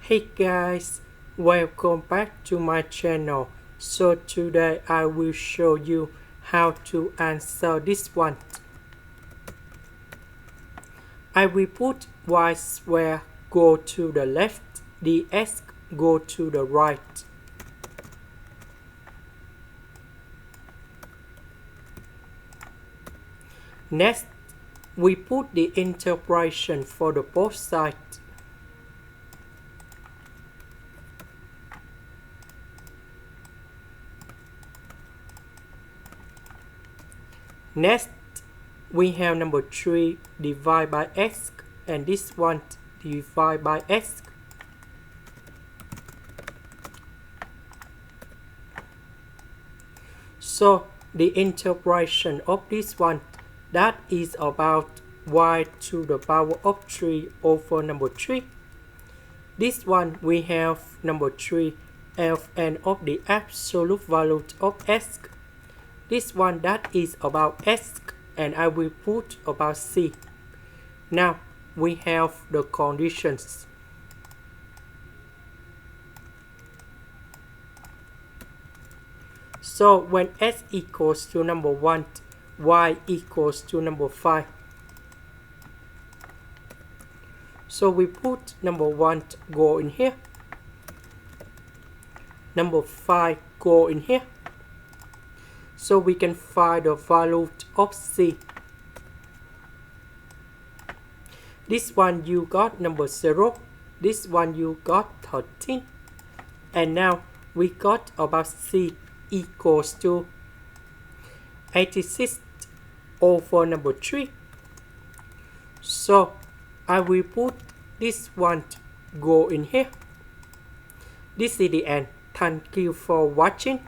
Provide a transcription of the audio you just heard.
Hey guys, welcome back to my channel. So today I will show you how to answer this one. I will put y square go to the left, dx go to the right. Next, we put the integration for the both sides. Next, we have number 3 divided by x and this one divided by x. So the integration of this one, that is about y to the power of 3 over number 3. This one we have number 3 Ln of the absolute value of x. This one that is about x and I will put about c. Now we have the conditions. So when x equals to number 1, y equals to number 5. So we put number 1 go in here. Number 5 go in here. So we can find the value of c. This one you got number 0. This one you got 13. And now we got about c equals to 86 over number 3. So I will put this one go in here. This is the end. Thank you for watching.